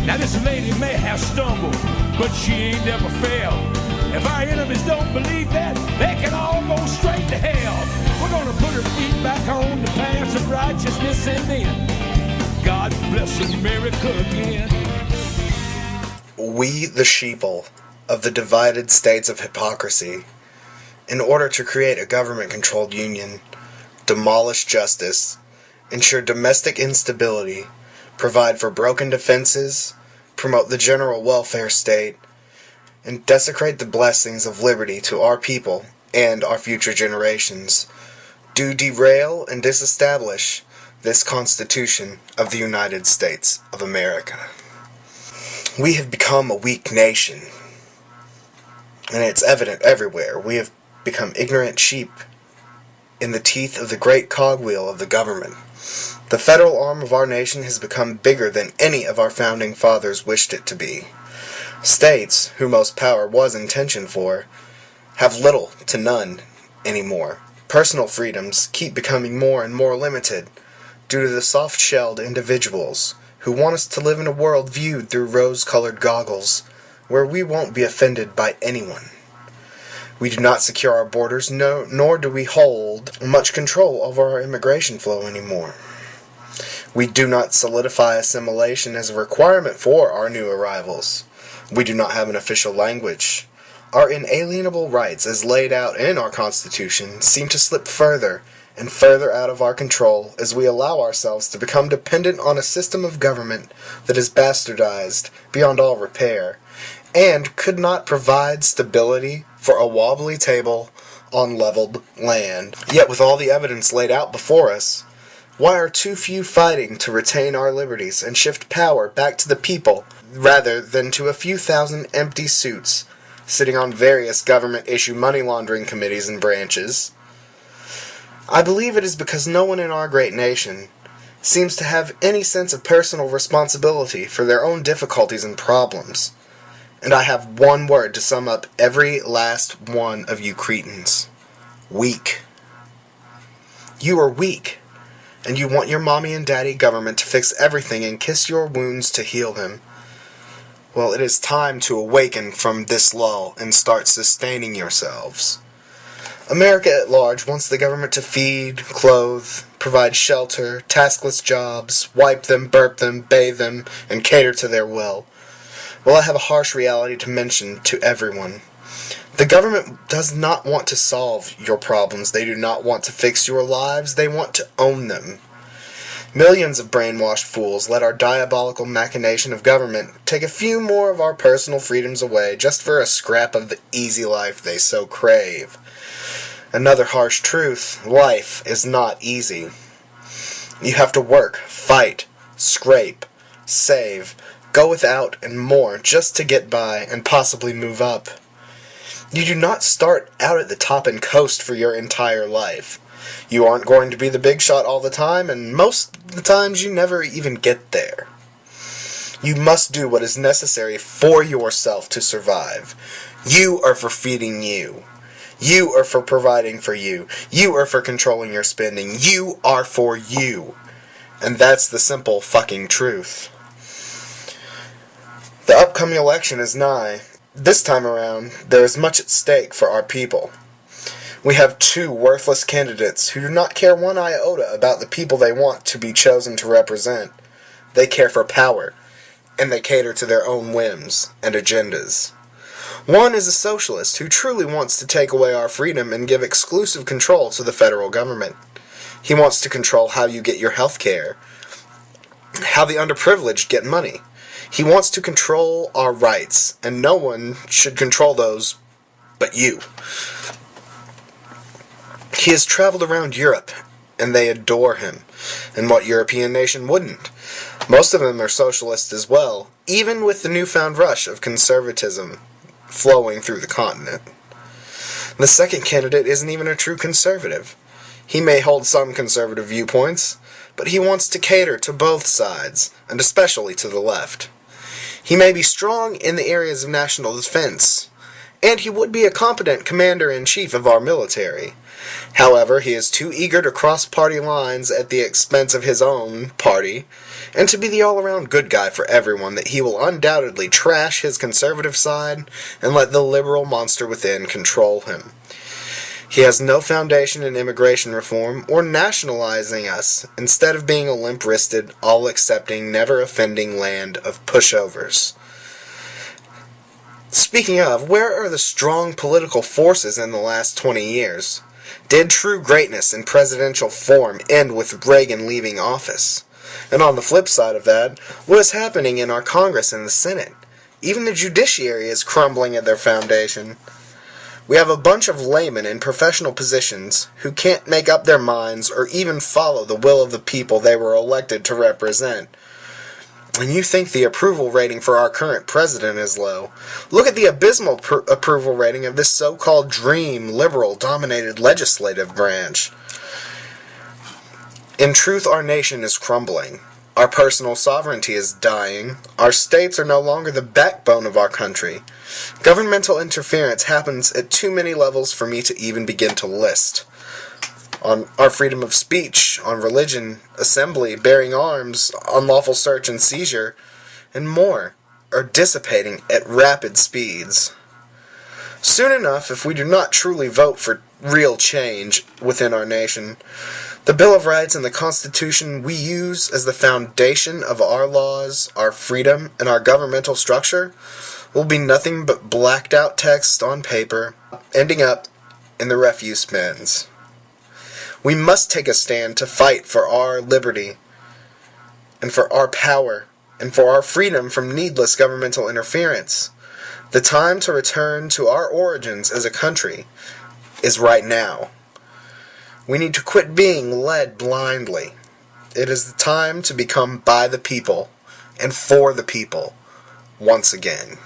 Now this lady may have stumbled, but she ain't never failed. If our enemies don't believe that, they can all go straight to hell. We're gonna put her feet back on the paths of righteousness, and then God bless America again. We, the sheeple of the divided states of hypocrisy, in order to create a government-controlled union, demolish justice, ensure domestic instability, provide for broken defenses, promote the general welfare state, and desecrate the blessings of liberty to our people and our future generations, do derail and disestablish this Constitution of the United States of America. We have become a weak nation, and it's evident everywhere. We have become ignorant sheep in the teeth of the great cogwheel of the government. The federal arm of our nation has become bigger than any of our founding fathers wished it to be. States, whose most power was intentioned for, have little to none anymore. Personal freedoms keep becoming more and more limited due to the soft-shelled individuals who want us to live in a world viewed through rose-colored goggles, where we won't be offended by anyone. We do not secure our borders, nor do we hold much control over our immigration flow anymore. We do not solidify assimilation as a requirement for our new arrivals. We do not have an official language. Our inalienable rights, as laid out in our Constitution, seem to slip further and further out of our control as we allow ourselves to become dependent on a system of government that is bastardized beyond all repair, and could not provide stability for a wobbly table on leveled land. Yet with all the evidence laid out before us, why are too few fighting to retain our liberties and shift power back to the people rather than to a few thousand empty suits sitting on various government-issue money laundering committees and branches? I believe it is because no one in our great nation seems to have any sense of personal responsibility for their own difficulties and problems. And I have one word to sum up every last one of you cretins. Weak. You are weak, and you want your mommy and daddy government to fix everything and kiss your wounds to heal them. Well, it is time to awaken from this lull and start sustaining yourselves. America at large wants the government to feed, clothe, provide shelter, taskless jobs, wipe them, burp them, bathe them, and cater to their will. Well, I have a harsh reality to mention to everyone. The government does not want to solve your problems. They do not want to fix your lives. They want to own them. Millions of brainwashed fools let our diabolical machination of government take a few more of our personal freedoms away just for a scrap of the easy life they so crave. Another harsh truth, life is not easy. You have to work, fight, scrape, save, go without, and more just to get by and possibly move up. You do not start out at the top and coast for your entire life. You aren't going to be the big shot all the time, and most of the times you never even get there. You must do what is necessary for yourself to survive. You are for feeding you. You are for providing for you. You are for controlling your spending. You are for you. And that's the simple fucking truth. The upcoming election is nigh. This time around, there is much at stake for our people. We have two worthless candidates who do not care one iota about the people they want to be chosen to represent. They care for power, and they cater to their own whims and agendas. One is a socialist who truly wants to take away our freedom and give exclusive control to the federal government. He wants to control how you get your health care, how the underprivileged get money. He wants to control our rights, and no one should control those but you. He has traveled around Europe, and they adore him. And what European nation wouldn't? Most of them are socialists as well, even with the newfound rush of conservatism flowing through the continent. The second candidate isn't even a true conservative. He may hold some conservative viewpoints, but he wants to cater to both sides, and especially to the left. He may be strong in the areas of national defense, and he would be a competent commander-in-chief of our military, However, he is too eager to cross party lines at the expense of his own party, and to be the all-around good guy for everyone, that he will undoubtedly trash his conservative side and let the liberal monster within control him. He has no foundation in immigration reform or nationalizing us, instead of being a limp-wristed, all-accepting, never-offending land of pushovers. Speaking of, where are the strong political forces in the last 20 years? Did true greatness in presidential form end with Reagan leaving office? And on the flip side of that, what is happening in our Congress and the Senate? Even the judiciary is crumbling at their foundation. We have a bunch of laymen in professional positions who can't make up their minds or even follow the will of the people they were elected to represent. And you think the approval rating for our current president is low. Look at the abysmal approval rating of this so-called dream, liberal-dominated legislative branch. In truth, our nation is crumbling. Our personal sovereignty is dying. Our states are no longer the backbone of our country. Governmental interference happens at too many levels for me to even begin to list. On our freedom of speech, on religion, assembly, bearing arms, unlawful search and seizure, and more, are dissipating at rapid speeds. Soon enough, if we do not truly vote for real change within our nation, the Bill of Rights and the Constitution we use as the foundation of our laws, our freedom, and our governmental structure will be nothing but blacked out text on paper, ending up in the refuse bins. We must take a stand to fight for our liberty and for our power and for our freedom from needless governmental interference. The time to return to our origins as a country is right now. We need to quit being led blindly. It is the time to become by the people and for the people once again.